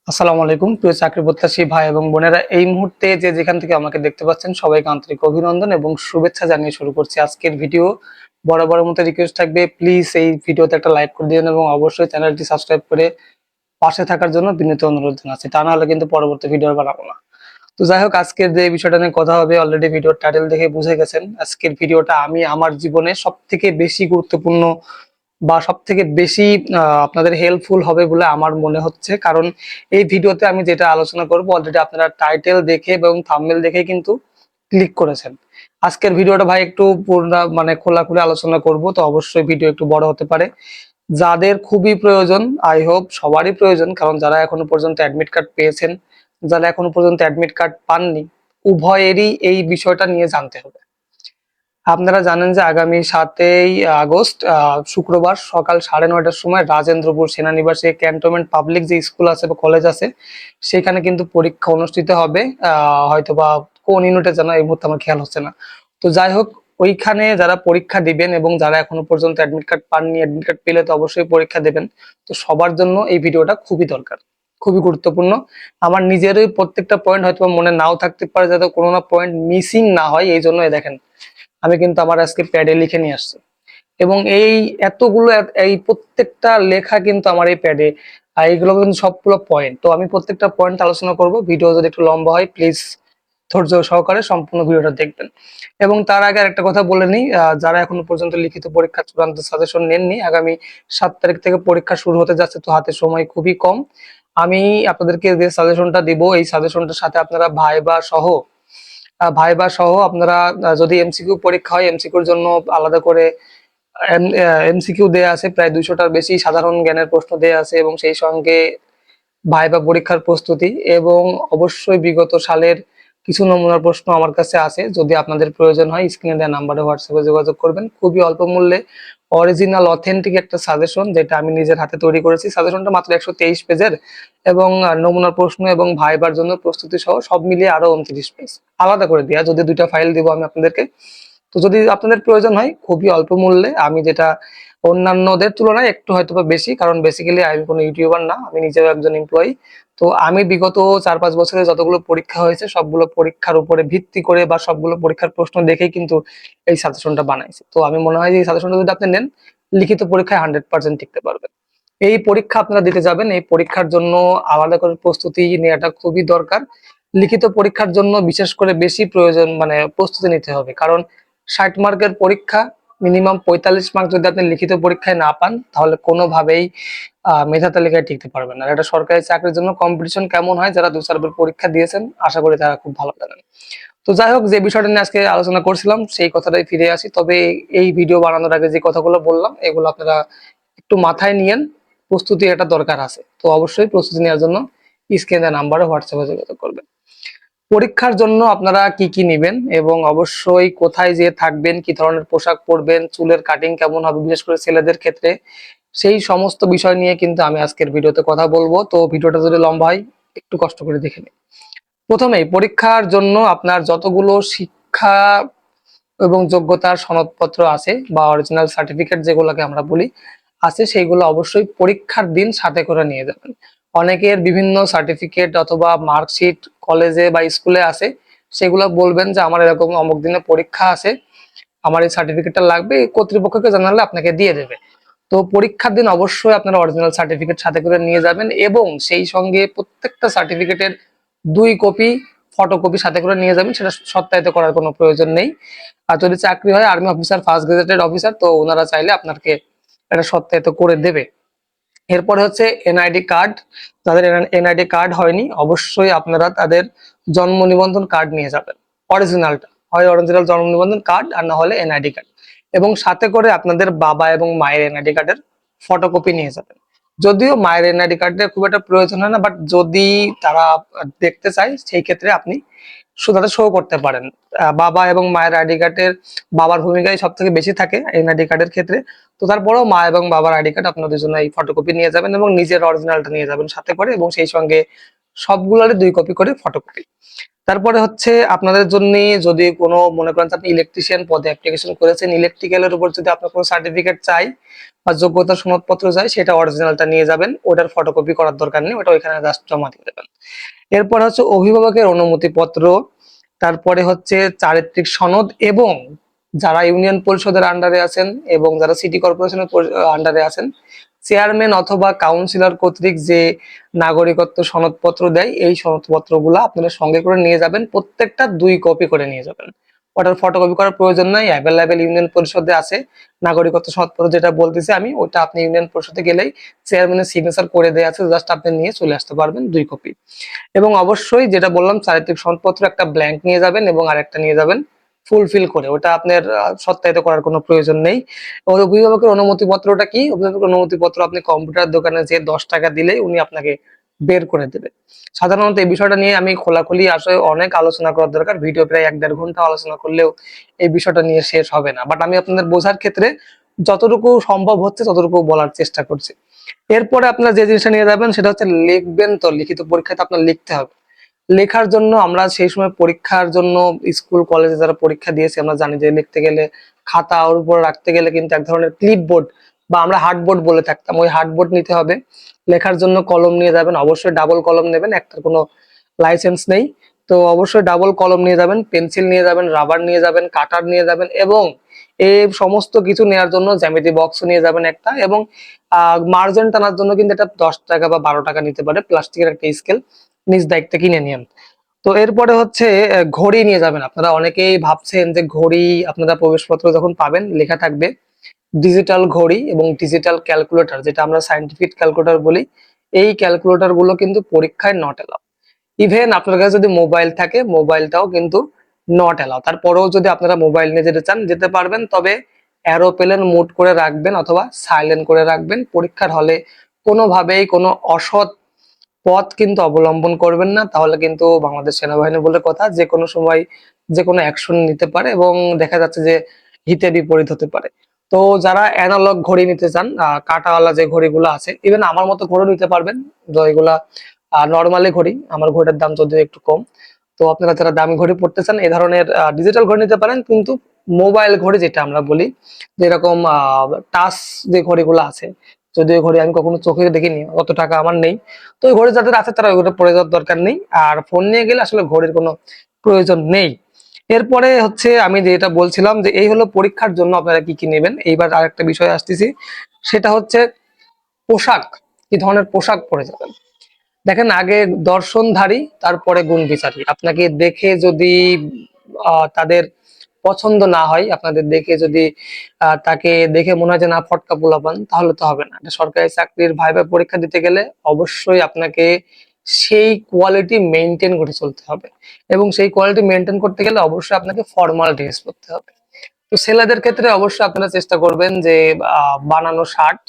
আসসালামু আলাইকুম প্রিয় চাকরি প্রত্যাশী ভাই এবং বোনেরা, এই মুহূর্তে যে যেখান থেকে আমাকে দেখতে পাচ্ছেন সবাইকে আন্তরিক অভিনন্দন এবং শুভেচ্ছা জানিয়ে শুরু করছি আজকের ভিডিও। বরাবর মতো রিকোয়েস্ট থাকবে, প্লিজ এই ভিডিওতে একটা লাইক করে দিন এবং অবশ্যই চ্যানেলটি সাবস্ক্রাইব করে পাশে থাকার জন্য বিনীত অনুরোধ জানাচ্ছি। তা না হলে কিন্তু পরবর্তী ভিডিও বানাবো না। তো যাই হোক, আজকের যে বিষয়টা নিয়ে কথা হবে অলরেডি ভিডিওর টাইটেল দেখে বুঝে গেছেন। আজকের ভিডিওটা আমি আমার জীবনে সব থেকে বেশি গুরুত্বপূর্ণ বা সব থেকে বেশি আপনাদের হেল্পফুল হবে বলে আমার মনে হচ্ছে, কারণ এই ভিডিওতে আমি যেটা আলোচনা করব অলরেডি আপনারা টাইটেল দেখে এবং থাম্বনেল দেখে কিন্তু ক্লিক করেছেন। আজকের ভিডিওটা ভাই একটু পূর্ণ মানে খোলাখুলি আলোচনা করব, তো অবশ্যই ভিডিও একটু বড় হতে পারে। যাদের খুবই প্রয়োজন, আই হোপ সবারই প্রয়োজন, কারণ যারা এখনো পর্যন্ত অ্যাডমিট কার্ড পেয়েছেন, যারা এখনো পর্যন্ত অ্যাডমিট কার্ড পাননি, উভয়েরই এই বিষয়টা নিয়ে জানতে হবে। আপনারা জানেন যে আগামী 7ই আগস্ট শুক্রবার সকাল 9:30টার সময় রাজেন্দ্রপুর সেনানিবাসে ক্যান্টনমেন্ট পাবলিক যে স্কুল আছে বা কলেজ আছে সেখানে কিন্তু পরীক্ষা অনুষ্ঠিত হবে। হয়তো বা কোন ইউনিটে জানা এই মুহূর্তে আমার খেয়াল হচ্ছে না। তো যাই হোক, ওইখানে যারা পরীক্ষা দিবেন এবং যারা এখনো পর্যন্ত অ্যাডমিট কার্ড পাননি, অ্যাডমিট কার্ড পেলে তো অবশ্যই পরীক্ষা দেবেন। তো সবার জন্য এই ভিডিওটা খুবই দরকার, খুবই গুরুত্বপূর্ণ। আমার নিজেরই প্রত্যেকটা পয়েন্ট হয়তো মনে নাও থাকতে পারে, যাতে কোনো না পয়েন্ট মিসিং না হয়, এই জন্য দেখেন আমি কিন্তু আমার আজকে প্যাডে লিখে নিয়ে আসছি এবং এই এতগুলো এই প্রত্যেকটা লেখা কিন্তু আমার এই প্যাডে। এইগুলো কিন্তু সবগুলো পয়েন্ট, তো আমি প্রত্যেকটা পয়েন্ট আলোচনা করব। ভিডিও যদি একটু লম্বা হয় প্লিজ ধৈর্য সহকারে সম্পূর্ণ ভিডিওটা দেখবেন। এবং তার আগে একটা কথা বলে নিই, যারা এখনো পর্যন্ত লিখিত পরীক্ষার চূড়ান্ত সাজেশন নেননি, আগামী 7 তারিখ থেকে পরীক্ষা শুরু হতে যাচ্ছে, তো হাতে সময় খুবই কম। আমি আপনাদেরকে যে সাজেশনটা দিব এই সাজেশনটার সাথে আপনারা ভাইবা সহ আপনারা যদি এমসিকিউ পরীক্ষা হয় এমসিকিউর জন্য আলাদা করে এমসিকিউ দেয়া আছে, প্রায় 200টার বেশি সাধারণ জ্ঞানের প্রশ্ন দেয়া আছে এবং সেই সঙ্গে ভাইবা পরীক্ষার প্রস্তুতি এবং অবশ্যই বিগত সালের কিছু নমুনার প্রশ্ন আমার কাছে আছে। যদি আপনাদের প্রয়োজন হয় স্ক্রিনে দেওয়া নাম্বারে হোয়াটসঅ্যাপে যোগাযোগ করবেন। খুবই অল্প মূল্যে অরিজিনাল অথেন্টিক একটা সাজেশন, যেটা আমি নিজের হাতে তৈরি করেছি। সাজেশনটা মাত্র 123 পেজের এবং নমুনার প্রশ্ন এবং ভাইবার জন্য প্রস্তুতি সহ সব মিলিয়ে আরো 29 পেজ আলাদা করে দেয়া, যদি 2টা ফাইল দিব আমি আপনাদেরকে। তো যদি আপনাদের প্রয়োজন হয় খুবই অল্প মূল্যে, আমি যেটা অন্যান্যদের তুলনায় একটু হয়তো বা বেশি, কারণ বেসিক্যালি আমি কোনো ইউটিউবার না, আমি নিজেও একজন এমপ্লয়ি। তো আমি বিগত 4-5 বছরে যতগুলো পরীক্ষা হয়েছে সবগুলো পরীক্ষার উপরে ভিত্তি করে বা সবগুলো পরীক্ষার প্রশ্ন দেখেই কিন্তু এই সাজেশনটা বানাইছি। তো আমি মনে হয় যে এই সাজেশনটা যদি আপনি নেন, লিখিত পরীক্ষায় 100% টিকতে পারবেন। এই পরীক্ষা আপনারা দিতে যাবেন, এই পরীক্ষার জন্য আলাদা করে প্রস্তুতি নেওয়াটা খুবই দরকার। লিখিত পরীক্ষার জন্য বিশেষ করে বেশি প্রয়োজন, মানে প্রস্তুতি নিতে হবে, কারণ 60 মার্কের পরীক্ষা, মিনিমাম 45 মার্ক যদি আপনি লিখিত পরীক্ষায় না পান তাহলে কোনোভাবেই মেধা তালিকায় টিকতে পারবেন না। এটা সরকারি চাকরির জন্য কম্পিটিশন কেমন হয়, যারা 2-4 বার পরীক্ষা দিয়েছেন আশা করি তারা খুব ভালো জানেন। তো যাই হোক, যে বিষয়টা নিয়ে আজকে আলোচনা করছিলাম সেই কথাটাই ফিরে আসি। তবে এই ভিডিও বানানোর আগে যে কথাগুলো বললাম এগুলো আপনারা একটু মাথায় নিয়েন, প্রস্তুতি এটা দরকার আছে। তো অবশ্যই প্রস্তুতি নেওয়ার জন্য স্ক্রিনে নাম্বারে হোয়াটসঅ্যাপে যোগাযোগ করবেন। পরীক্ষার জন্য আপনারা কি কি নিবেন এবং অবশ্যই কোথায় যেয়ে থাকবেন, কি ধরনের পোশাক পরবেন, চুলের কাটিং কেমন হবে বিশেষ করে ছেলেদের ক্ষেত্রে, সেই সমস্ত বিষয় নিয়ে কিন্তু আমি আজকের ভিডিওতে কথা বলবো। তো ভিডিওটা যদি লম্বা হয় একটু কষ্ট করে দেখে নিন। প্রথমেই পরীক্ষার জন্য আপনার যতগুলো শিক্ষা এবং যোগ্যতার সনদপত্র আছে বা অরিজিনাল সার্টিফিকেট যেগুলোকে আমরা বলি আছে, সেইগুলো অবশ্যই পরীক্ষার দিন সাথে করে নিয়ে যাবেন। অনেকের বিভিন্ন সার্টিফিকেট অথবা মার্কশিট কলেজে বা স্কুলে আছে, সেগুলো বলবেন যে আমার এরকম অমুক দিনে পরীক্ষা আছে, আমার এই সার্টিফিকেটটা লাগবে, কর্তৃপক্ষকে জানালে আপনাকে দিয়ে দেবে। তো পরীক্ষার দিন অবশ্যই আপনারা অরিজিনাল সার্টিফিকেট সাথে করে নিয়ে যাবেন এবং সেই সঙ্গে প্রত্যেকটা সার্টিফিকেটের 2 কপি ফটোকপি সাথে করে নিয়ে যাবেন, সেটা সত্যায়িত করার কোনো প্রয়োজন নেই। আর যদি চাকরি হয় army officer, first gazetted officer, তো ওনারা চাইলে আপনাকে এটা সত্যায়িত করে দেবে। এরপরে হচ্ছে এনআইডি কার্ড। যাদের এনআইডি কার্ড হয়নি অবশ্যই আপনারা তাদের জন্ম নিবন্ধন কার্ড নিয়ে যাবেন, অরিজিনালটা, হয় অরিজিনাল জন্ম নিবন্ধন কার্ড আর না হলে এনআইডি কার্ড, এবং সাথে করে আপনাদের বাবা এবং মায়ের এনআইডি কার্ডের ফটোকপি নিয়ে যাবেন। যদিও মায়ের এনআইডি কার্ডের খুব একটা প্রয়োজন হয় না, বাট যদি তারা দেখতে চায় সেই ক্ষেত্রে আপনি শুধু শো করতে পারেন। বাবা এবং মায়ের আইডি কার্ডের বাবার ভূমিকাই সব থেকে বেশি থাকে এনআইডি কার্ডের ক্ষেত্রে। তো তারপরেও মা এবং বাবার আইডি কার্ড আপনার দুজনে এই ফটোকপি নিয়ে যাবেন এবং নিজের অরিজিনালটা নিয়ে যাবেন সাথে করে, এবং সেই সঙ্গে সবগুলোরই 2 কপি করে ফটোকপি। তারপরে হচ্ছে আপনাদের জন্য, যদি কোনো মনে করেন আপনি ইলেকট্রিশিয়ান পদে অ্যাপ্লিকেশন করেছেন, ইলেকট্রিক্যালের উপর যদি আপনার কোনো সার্টিফিকেট চাই বা যোগ্যতার সনদপত্র চাই, সেটা অরিজিনালটা নিয়ে যাবেন, ওটার ফটোকপি করার দরকার নেই, ওটা ওইখানে জাস্ট জমা দিয়ে দেবেন। এরপর হচ্ছে অভিভাবকের অনুমতিপত্র, তারপরে হচ্ছে চারিত্রিক সনদ, এবং যারা ইউনিয়ন পরিষদের আন্ডারে আছেন এবং যারা সিটি কর্পোরেশনের আন্ডারে আছেন, চেয়ারম্যান অথবা কাউন্সিলর কর্তৃক যে নাগরিকত্ব সনদপত্র দেয়, এই সনদপত্রগুলো আপনারা সঙ্গে করে নিয়ে যাবেন, প্রত্যেকটা 2 কপি করে নিয়ে যাবেন। ওটার ফটোকপি করার প্রয়োজন নাই, অ্যাভেলেবেল ইউনিয়ন পরিষদে আছে নাগরিকত্ব সনদপত্র, যেটা বলতেছি আমি, ওটা আপনি ইউনিয়ন পরিষদে গেলেই চেয়ারম্যানের সিগনেচার করে দেয়া আছে, জাস্ট আপনি নিয়ে চলে আসতে পারবেন 2 কপি। এবং অবশ্যই যেটা বললাম, চারিত্রিক সনদপত্র একটা ব্ল্যাঙ্ক নিয়ে যাবেন এবং আরেকটা নিয়ে যাবেন ফুলফিল করে, ওটা আপনার সত্যায়িত করার কোনো প্রয়োজন নেই। ওর অভিভাবকের অনুমতিপত্রটা কি? অভিভাবকের অনুমতিপত্র আপনি কম্পিউটার দোকানে যে 10 টাকা দিলেই উনি আপনাকে বের করে দেবে। সাধারণত এই বিষয়টা নিয়ে আমি খোলাখুলি আসলে অনেক আলোচনা করার দরকার, ভিডিও প্রায় 1-1.5 ঘন্টা আলোচনা করলেও এই বিষয়টা নিয়ে শেষ হবে না, বাট আমি আপনাদের বোঝার ক্ষেত্রে যতটুকু সম্ভব হচ্ছে ততটুকু বলার চেষ্টা করছি। এরপরে আপনার যে জিনিসটা নিয়ে যাবেন সেটা হচ্ছে লিখবেন, তো লিখিত পরীক্ষাতে আপনার লিখতে হবে। লেখার জন্য আমরা সেই সময় পরীক্ষার জন্য স্কুল কলেজে যারা পরীক্ষা দিয়েছি আমরা জানি যে লিখতে গেলে খাতা ওর উপর রাখতে গেলে কিন্তু এক ধরনের ক্লিপবোর্ড বা আমরা হার্ডবোর্ড বলে থাকতাম, ওই হার্ডবোর্ড নিতে হবে। লেখার জন্য কলম নিয়ে যাবেন, অবশ্যই ডাবল কলম নেবেন, একটার কোনো লাইসেন্স নেই। তো অবশ্যই ডাবল কলম নিয়ে যাবেন, পেন্সিল নিয়ে যাবেন, রাবার নিয়ে যাবেন, কাটার নিয়ে যাবেন, এবং এই সমস্ত কিছু নেওয়ার জন্য জ্যামিতি বক্স নিয়ে যাবেন একটা, এবং মার্জিন টানার জন্য কিন্তু এটা 10 টাকা বা 12 টাকা নিতে পারে, প্লাস্টিকের একটা স্কেল নিজ দায়িত্বে কিনে নিন। তো এরপরে হচ্ছে ঘড়ি নিয়ে যাবেন। আপনারা অনেকেই ভাবছেন যে ঘড়ি আপনারা প্রবেশপত্র যখন পাবেন লেখা থাকবে ডিজিটাল ঘড়ি এবং ডিজিটাল ক্যালকুলেটর, যেটা আমরা সায়েন্টিফিক ক্যালকুলেটর বলি, এই ক্যালকুলেটর গুলো কিন্তু পরীক্ষায় নট এলাও। ইভেন আপনার কাছে যদি মোবাইল থাকে, মোবাইলটাও কিন্তু নট এলাও। তারপরেও যদি আপনারা মোবাইল নিয়ে যেতে চান যেতে পারবেন, তবে এরোপ্লেন মোড করে রাখবেন অথবা সাইলেন্ট করে রাখবেন। পরীক্ষার হলে কোনোভাবেই কোনো অসৎ পথ কিন্তু অবলম্বন করবেন না, তাহলে কিন্তু বাংলাদেশ সেনাবাহিনী বলে কথা, যে কোনো সময় যে কোনো অ্যাকশন নিতে পারে এবং দেখা যাচ্ছে যে হিতে বিপরীত হতে পারে। তো যারা অ্যানালগ ঘড়ি নিতে চান, কাঁটাওয়ালা যে ঘড়িগুলো আছে, ইভেন আমার মতো ঘড়ি নিতে পারবেন, তো এগুলা নর্মালি ঘড়ি, আমার ঘড়ির দাম যদিও একটু কম। তো আপনারা যারা দামি ঘড়ি পড়তে চান এই ধরনের ডিজিটাল ঘড়ি নিতে পারেন, কিন্তু মোবাইল ঘড়ি যেটা আমরা বলি, যেরকম টাচ যে ঘড়িগুলো আছে, যদিও ঘড়ি আমি কখনো চোখে দেখিনি, অত টাকা আমার নেই, তো ওই ঘড়ি যাদের আছে তারা ওইগুলো পরে যাওয়ার দরকার নেই, আর ফোন নিয়ে গেলে আসলে ঘড়ির কোনো প্রয়োজন নেই। এরপরে হচ্ছে আমি যেটা বলছিলাম যে এই হলো পরীক্ষার জন্য আপনারা কি কি নেবেন। এইবার আরেকটা বিষয় আসতেছি, সেটা হচ্ছে পোশাক। কি ধরনের পোশাক পরে যাবেন? দেখেন, আগে দর্শনধারী তারপরে গুণ বিচারী। আপনাকে দেখে যদি তাদের পছন্দ না হয়, আপনাদের দেখে যদি তাকে দেখে মনে হয় যে না ফটকা পোলাপান, তাহলে তো হবে না। একটা সরকারি চাকরির ভাইবা পরীক্ষা দিতে গেলে অবশ্যই আপনাকে সেই কোয়ালিটি মেনটেন করে চলতে হবে, এবং সেই কোয়ালিটি মেনটেন করতে গেলে অবশ্যই আপনাকে ফর্মাল ড্রেস পরতে হবে। তো ছেলেদের ক্ষেত্রে অবশ্যই আপনারা চেষ্টা করবেন যে বানানো শার্ট,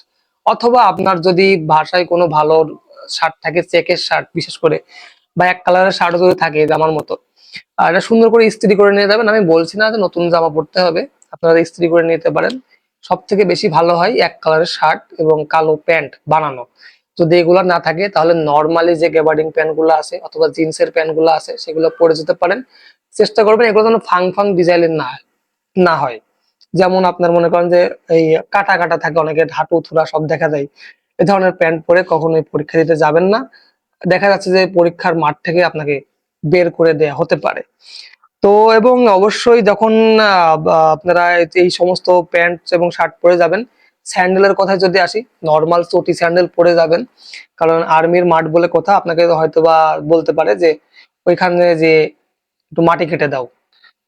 অথবা আপনার যদি ভাষায় কোনো ভালো শার্ট থাকে, চেকের শার্ট বিশেষ করে, বা এক কালারের শার্ট যদি থাকে জামার মতো, আর এটা সুন্দর করে ইস্ত্রি করে নিয়ে যাবেন। আমি বলছি না যে নতুন জামা পড়তে হবে, আপনারা ইস্ত্রি করে নিতে পারেন। সব থেকে বেশি ভালো হয় এক কালারের শার্ট এবং কালো প্যান্ট বানানো। যদি এগুলো না থাকে তাহলে নর্মালি যে গ্যাবার্ডিং প্যান্ট গুলো আছে অথবা জিন্সের প্যান্ট গুলো আছে সেগুলো পরে যেতে পারেন। চেষ্টা করবেন এগুলো যেন ফাং ফাং ডিজাইনের না হয়। যেমন আপনার মনে করেন যে এই কাটা কাটা থাকে, অনেকের হাঁটু থুড়া সব দেখা যায়, এ ধরনের প্যান্ট পরে কখনোই পরীক্ষা দিতে যাবেন না। দেখা যাচ্ছে যে পরীক্ষার মাঠ থেকে আপনাকে বের করে দেয়া হতে পারে। তো এবং অবশ্যই যখন আপনারা এই সমস্ত প্যান্ট এবং শার্ট পরে যাবেন, স্যান্ডেলের কথায় যদি আসি, নর্মাল চটি স্যান্ডেল পরে যাবেন, কারণ আর্মির মাঠ বলে কথা, আপনাকে হয়তোবা বলতে পারে যে ওইখানে যে একটু মাটি কেটে দাও,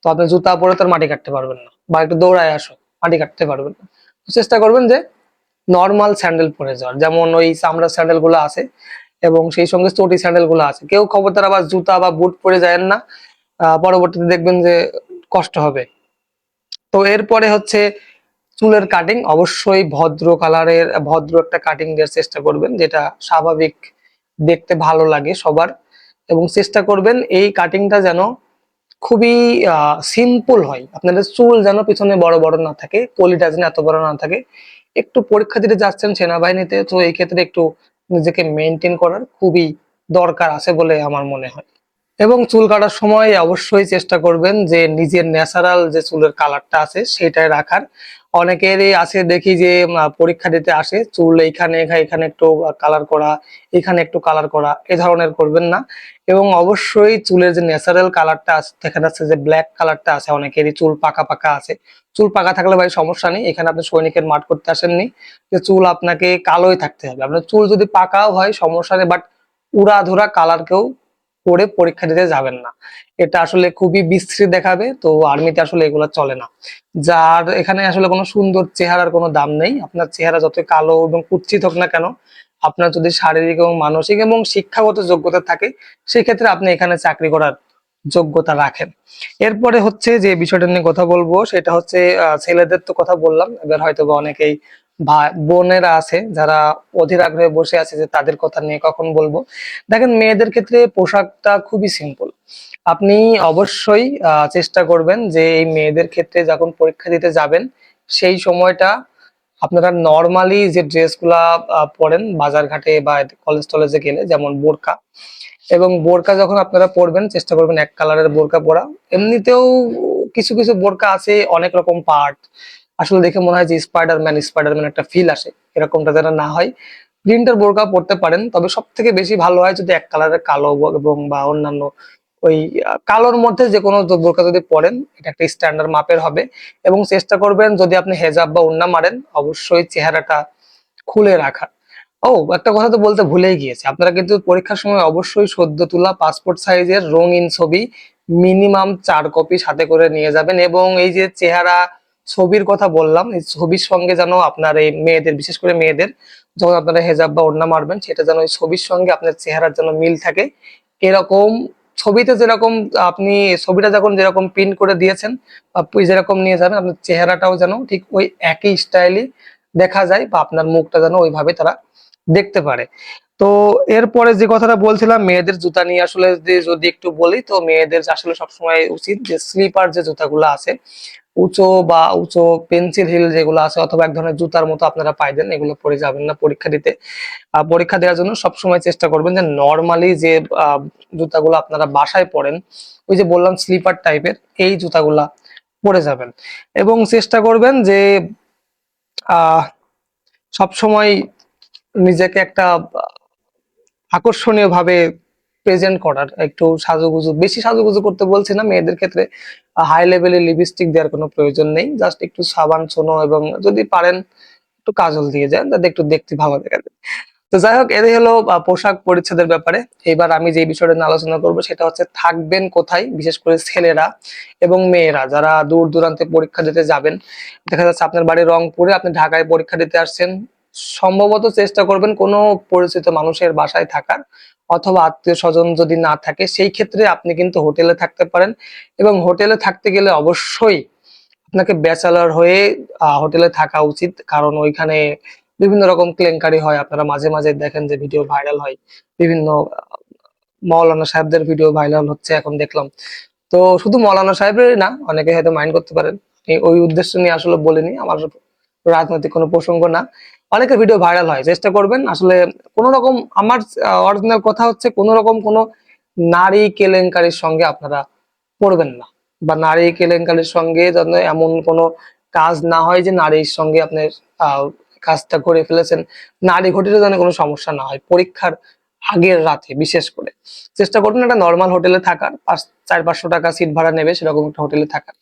তো আপনি জুতা পরে তো আর মাটি কাটতে পারবেন না, বা একটু দৌড়ায় আসো, মাটি কাটতে পারবেন না। তো চেষ্টা করবেন যে নর্মাল স্যান্ডেল পরে যাওয়ার, যেমন ওই চামড়ার স্যান্ডেল গুলো আছে এবং সেই সঙ্গে চটি স্যান্ডেল গুলো আছে। কেউ খবরদার আবার জুতা বা বুট পরে যায়েন না, পরবর্তীতে দেখবেন যে কষ্ট হবে। তো এরপরে হচ্ছে চুলের কাটিং, অবশ্যই ভদ্র কালারের ভদ্র একটা কাটিং দেওয়ার চেষ্টা করবেন, যেটা স্বাভাবিক দেখতে ভালো লাগে সবার, এবং চেষ্টা করবেন এই কাটিংটা যেন খুবই সিম্পল হয়। আপনাদের চুল যেন পিছনে বড় বড় না থাকে, কলিটা যেন এত বড় না থাকে। একটু পরীক্ষা দিতে যাচ্ছেন সেনাবাহিনীতে, তো এই ক্ষেত্রে একটু নিজেকে মেনটেন করার খুবই দরকার আছে বলে আমার মনে হয়। এবং চুল কাটার সময় অবশ্যই চেষ্টা করবেন যে নিজের ন্যাচারাল যে চুলের কালারটা আছে সেটাই রাখার। অনেকেরই আছে দেখি যে পরীক্ষা দিতে আসে চুল এইখানে এখানে একটু কালার করা, এখানে একটু কালার করা, এ ধরনের করবেন না। এবং অবশ্যই চুলের যে ন্যাচারাল কালারটা আছে, দেখা যাচ্ছে যে ব্ল্যাক কালারটা আছে, অনেকেরই চুল পাকা পাকা আছে। চুল পাকা থাকলে ভাই সমস্যা নেই, এখানে আপনি সৈনিকের মাঠ করতে আসেননি যে চুল আপনাকে কালোই থাকতে হবে। আপনার চুল যদি পাকাও হয় সমস্যা নেই, বাট উড়াধুরা কালার কেউ করে পরীক্ষা দিতে যাবেন না, এটা আসলে খুবই বিশ্রী দেখাবে। তো আর্মিতে আসলে এগুলো চলে না। যার এখানে আসলে কোনো সুন্দর চেহারার কোনো দাম নেই, আপনার চেহারা যতই কালো এবং কুৎসিত হোক না কেন, আপনার যদি শারীরিক এবং মানসিক এবং শিক্ষাগত যোগ্যতা থাকে সেই ক্ষেত্রে আপনি এখানে চাকরি করার যোগ্যতা রাখেন। এরপরে হচ্ছে যে বিষয়টা নিয়ে কথা বলবো সেটা হচ্ছে ছেলেদের তো কথা বললাম, এবার হয়তো বা অনেকেই ভাই বোনেরা আছে যারা অধীর আগ্রহে বসে আছে যে তাদের কথা নিয়ে কখন বলবো। দেখেন, মেয়েদের ক্ষেত্রে পোশাকটা খুবই সিম্পল। আপনি অবশ্যই চেষ্টা করবেন যে এই মেয়েদের ক্ষেত্রে যখন পরীক্ষা দিতে যাবেন সেই সময়টা আপনারা নর্মালি যে ড্রেসগুলা পরেন বাজার ঘাটে বা কলেজ টলেজে গেলে, যেমন বোরকা, এবং বোরকা যখন আপনারা পরবেন চেষ্টা করবেন এক কালারের বোরকা পরা। এমনিতেও কিছু কিছু বোরকা আছে অনেক রকম পার্ট, আসলে দেখে মনে হয় যে স্পাইডারম্যান স্পাইডারম্যান একটা ফিল আসে, এরকমটা যেন না হয়। প্রিন্টের বোরকা পরতে পারেন, তবে সব থেকে বেশি ভালো হয় যদি এক কালারের কালো এবং বা অন্যান্য ওই কালোর মধ্যে যে কোনো বোরকা যদি পরেন, এটা একটা স্ট্যান্ডার্ড মাপের হবে। এবং চেষ্টা করবেন যদি আপনি হেজাব বা ওড়না মারেন অবশ্যই চেহারাটা খুলে রাখার। ও, একটা কথা তো বলতে ভুলেই গিয়েছি, আপনারা কিন্তু পরীক্ষার সময় অবশ্যই সদ্য তোলা পাসপোর্ট সাইজের রঙিন ছবি মিনিমাম 4 কপি সাথে করে নিয়ে যাবেন। এবং এই যে চেহারা ছবির কথা বললাম, এই ছবির সঙ্গে যেন আপনার এই মেয়েদের, বিশেষ করে মেয়েদের যখন আপনারা হেজাব বা ওড়না মারবেন সেটা যেন ওই ছবির সঙ্গে আপনার চেহারার যেন মিল থাকে। এরকম ছবিতে যেরকম আপনি ছবিটা যখন যেরকম প্রিন্ট করে দিয়েছেন আপনি যেরকম নিয়ে যাবেন, আপনার চেহারাটাও যেন ঠিক ওই একই স্টাইলে দেখা যায় বা আপনার মুখটা যেন ওইভাবে তারা দেখতে পারে। তো এরপরে যে কথাটা বলছিলাম মেয়েদের জুতা নিয়ে, আসলে যদি একটু বলি, তো মেয়েদের আসলে সবসময় উচিত যে স্লিপার যে জুতাগুলো আছে, উঁচু পেন্সিল হিল যেগুলো আছে, অথবা এক ধরনের জুতার মতো আপনারা পাইবেন, এগুলো পরে যাবেন না পরীক্ষা দিতে। পরীক্ষা দেওয়ার জন্য সবসময় চেষ্টা করবেন যে নর্মালি যে জুতাগুলো আপনারা বাসায় পরেন, ওই যে বললাম স্লিপার টাইপের, এই জুতাগুলা পরে যাবেন। এবং চেষ্টা করবেন যে আহ সবসময় নিজেকে একটা আকর্ষণীয় ভাবে প্রেজেন্ট করার, একটু সাজুগুজু, বেশি সাজুগুজু করতে বলছি না, মেয়েদের ক্ষেত্রে হাই লেভেলের লিপস্টিক দেওয়ার কোনো প্রয়োজন নেই, জাস্ট একটু সাবান ছোনো এবং যদি পারেন একটু কাজল দিয়ে যান যাতে একটু দেখতে ভালো দেখা যায়। তো যাই হোক, এটাই হলো পোশাক পরিচ্ছদের ব্যাপারে। এবার আমি যে বিষয়টা নিয়ে আলোচনা করবো সেটা হচ্ছে থাকবেন কোথায়, বিশেষ করে ছেলেরা এবং মেয়েরা যারা দূর দূরান্তে পরীক্ষা দিতে যাবেন। দেখা যাচ্ছে আপনার বাড়ি রংপুরে, আপনি ঢাকায় পরীক্ষা দিতে আসছেন, সম্ভবত চেষ্টা করবেন কোনো পরিচিত মানুষের বাসায় থাকার, অথবা আত্মীয় স্বজন যদি না থাকে সেই ক্ষেত্রে আপনি কিন্তু হোটেলে থাকতে পারেন। এবং হোটেলে থাকতে গেলে অবশ্যই আপনাকে ব্যাচেলর হয়ে হোটেলে থাকা উচিত, কারণ ওইখানে বিভিন্ন রকম কেলেঙ্কারি হয়, আপনারা মাঝে মাঝে দেখেন যে ভিডিও ভাইরাল হয়, বিভিন্ন মাওলানা সাহেবদের ভিডিও ভাইরাল হচ্ছে এখন দেখলাম। তো শুধু মাওলানা সাহেবের না, অনেকে হয়তো মাইন্ড করতে পারেন, ওই উদ্দেশ্য নিয়ে আসলে বলিনি, আমার রাজনৈতিক কোনো প্রসঙ্গ না। অনেকের ভিডিও ভাইরাল হয়, চেষ্টা করবেন আসলে কোন রকম, আমার অরিজিনাল কথা হচ্ছে কোন রকম কোনো নারী কেলেঙ্কারির সঙ্গে আপনারা পড়বেন না, বা নারী কেলেঙ্কারির সঙ্গে যেন এমন কোনো কাজ না হয় যে নারীর সঙ্গে আপনি আহ কাজটা করে ফেলেছেন, নারী ঘটিত যেন কোনো সমস্যা না হয় পরীক্ষার আগের রাতে। বিশেষ করে চেষ্টা করবেন একটা নর্মাল হোটেলে থাকার, 400-500 টাকা সিট ভাড়া নেবে সেরকম একটা হোটেলে থাকার,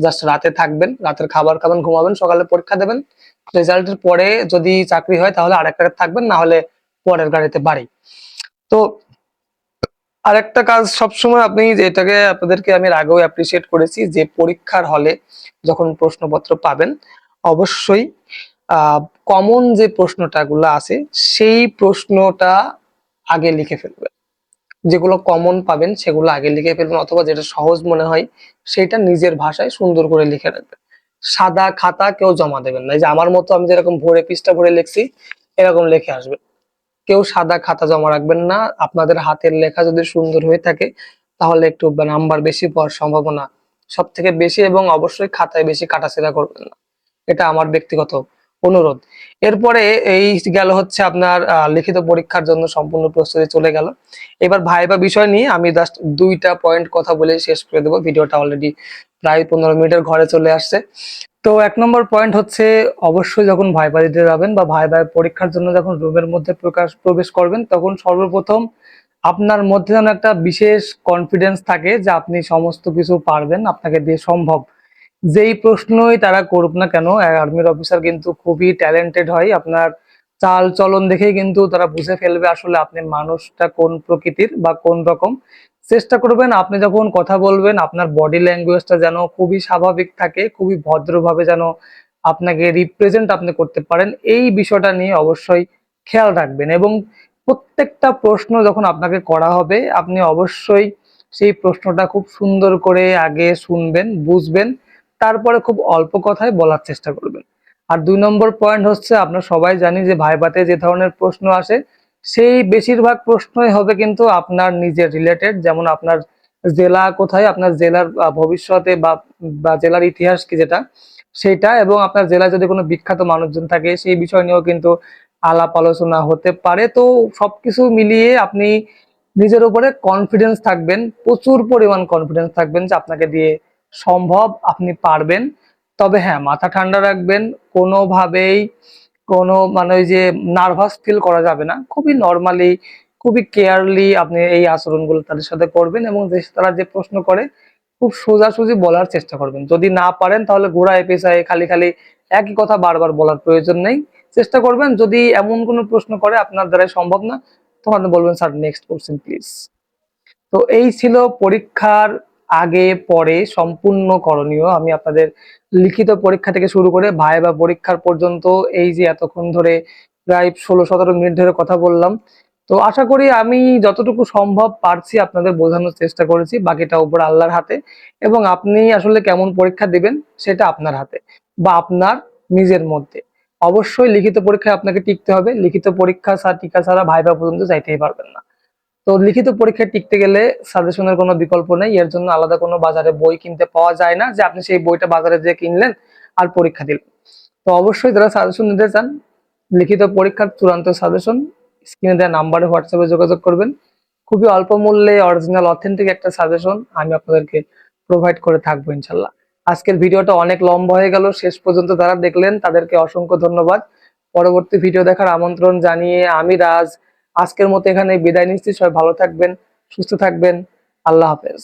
জাস্ট রাতে থাকবেন, রাতের খাবার খাবেন, ঘুমাবেন, সকালে পরীক্ষা দেবেন, রেজাল্টের পরে যদি চাকরি হয় তাহলে আরেকটা রাত থাকবেন, না হলে পরের গাড়িতে বাড়ি। তো আরেকটা কাজ সবসময় আপনি যেটাকে আপনাদেরকে আমি এর আগেও অ্যাপ্রিসিয়েট করেছি, যে পরীক্ষার হলে যখন প্রশ্নপত্র পাবেন অবশ্যই কমন যে প্রশ্নটা গুলো আছে সেই প্রশ্নটা আগে লিখে ফেলবেন। যেগুলো কমন পাবেন সেগুলো আগে লিখে ফেলবেন, অথবা যেটা সহজ মনে হয় সেটা নিজের ভাষায় সুন্দর করে লিখে রাখবেন। সাদা খাতা কেউ জমা দেবেন না, এই যে আমার মতো আমি যেরকম ভরে পৃষ্ঠা ভরে লিখছি এরকম লিখে আসবে। কেউ সাদা খাতা জমা রাখবেন না। আপনাদের হাতের লেখা যদি সুন্দর হয়ে থাকে তাহলে একটু নাম্বার বেশি পাওয়ার সম্ভাবনা সব থেকে বেশি, এবং অবশ্যই খাতায় বেশি কাটাছেঁড়া করবেন না, এটা আমার ব্যক্তিগত অনুরোধ। এরপরে এই গেল হচ্ছে আপনার লিখিত পরীক্ষার জন্য সম্পূর্ণ প্রস্তুতি চলে গেল। এবার ভাইবা বিষয় নিয়ে আমি জাস্ট 2টা পয়েন্ট কথা বলে শেষ করে দেবো। ভিডিওটা অলরেডি প্রায় 15 মিনিটের ঘরে চলে আসছে। তো 1 নম্বর পয়েন্ট হচ্ছে, অবশ্যই যখন ভাইবা দিতে যাবেন বা ভাইবা পরীক্ষার জন্য যখন রুমের মধ্যে প্রবেশ করবেন, তখন সর্বপ্রথম আপনার মধ্যে যেন একটা বিশেষ কনফিডেন্স থাকে যে আপনি সমস্ত কিছু পারবেন, আপনাকে দিয়ে সম্ভব। যেই প্রশ্নই তারা করুক না কেন, আর্মির অফিসার কিন্তু খুবই ট্যালেন্টেড হয়। আপনার চাল চলন দেখেই কিন্তু তারা বুঝে ফেলবে আসলে আপনি মানুষটা কোন প্রকৃতির বা কোন রকম। চেষ্টা করবেন আপনি যখন কথা বলবেন আপনার বডি ল্যাঙ্গুয়েজটা যেন খুবই স্বাভাবিক থাকে, খুবই ভদ্রভাবে যেন আপনাকে রিপ্রেজেন্ট আপনি করতে পারেন, এই বিষয়টা নিয়ে অবশ্যই খেয়াল রাখবেন। এবং প্রত্যেকটা প্রশ্ন যখন আপনাকে করা হবে, আপনি অবশ্যই সেই প্রশ্নটা খুব সুন্দর করে আগে শুনবেন, বুঝবেন, তারপরে খুব অল্প কথায় বলার চেষ্টা করবেন। আর 2 নম্বর পয়েন্ট হচ্ছে, আমরা সবাই জানি যে ভাইভাতে যে ধরনের প্রশ্ন আসে, সেই বেশিরভাগ প্রশ্নই হবে কিন্তু আপনার নিজের রিলেটেড। যেমন আপনার জেলা কোথায়, আপনার জেলার ভবিষ্যতে বা জেলার ইতিহাস কি যেটা সেটা, এবং আপনার জেলায় যদি কোনো বিখ্যাত মানুষজন থাকে সেই বিষয় নিয়েও কিন্তু আলাপ আলোচনা হতে পারে। তো সবকিছু মিলিয়ে আপনি নিজের উপরে কনফিডেন্স থাকবেন, প্রচুর পরিমাণ কনফিডেন্স থাকবেন যে আপনাকে দিয়ে সম্ভব, আপনি পারবেন। তবে হ্যাঁ, মাথা ঠান্ডা রাখবেন, কোনোভাবেই কোনো মানে ওই যে নার্ভাস ফিল করা যাবে না। খুবই নরমালি, খুবই কেয়ারলি আপনি এই আচরণগুলো তাদের সাথে করবেন, এবং তারা যে প্রশ্ন করে খুব সোজাসুজি বলার চেষ্টা করবেন। যদি না পারেন তাহলে ঘোড়ায় পেঁচায় খালি খালি একই কথা বারবার বলার প্রয়োজন নেই। চেষ্টা করবেন যদি এমন কোনো প্রশ্ন করে আপনার দ্বারা সম্ভব না, তখন আপনি বলবেন স্যার নেক্সট কোশ্চেন প্লিজ। তো এই ছিল পরীক্ষার আগে পরে সম্পূর্ণ করণীয়। আমি আপনাদের লিখিত পরীক্ষা থেকে শুরু করে ভাইবা পরীক্ষার পর্যন্ত এই যে এতক্ষণ ধরে প্রায় 16-17 মিনিট ধরে কথা বললাম, তো আশা করি আমি যতটুকু সম্ভব পারছি আপনাদের বোঝানোর চেষ্টা করেছি। বাকিটা উপর আল্লাহর হাতে, এবং আপনি আসলে কেমন পরীক্ষা দিবেন সেটা আপনার হাতে বা আপনার নিজের মধ্যে। অবশ্যই লিখিত পরীক্ষায় আপনাকে টিকতে হবে। লিখিত পরীক্ষা টিকা ছাড়া ভাইবা পর্যন্ত যাইতেই পারবেন না। তো লিখিত পরীক্ষায় টিকতে গেলে সাজেশনের কোনো বিকল্প নেই। এর জন্য আলাদা কোনো বাজারে বই কিনতে পাওয়া যায় না যে আপনি সেই বইটা বাজারে যেয়ে কিনলেন আর পরীক্ষা দিলেন। তো অবশ্যই যারা সাজেশন নিতে চান, লিখিত পরীক্ষার চূড়ান্ত সাজেশন স্ক্রিনে দেওয়া নাম্বারে হোয়াটসঅ্যাপে যোগাযোগ করবেন। খুবই অল্প মূল্যে অরিজিনাল অথেন্টিক একটা সাজেশন আমি আপনাদেরকে প্রোভাইড করে থাকবো ইনশাল্লাহ। আজকের ভিডিওটা অনেক লম্বা হয়ে গেল, শেষ পর্যন্ত যারা দেখলেন তাদেরকে অসংখ্য ধন্যবাদ। পরবর্তী ভিডিও দেখার আমন্ত্রণ জানিয়ে আমি রাজ আজকের মতো এখানে বিদায় নিচ্ছি। সবাই ভালো থাকবেন, সুস্থ থাকবেন। আল্লাহ হাফেজ।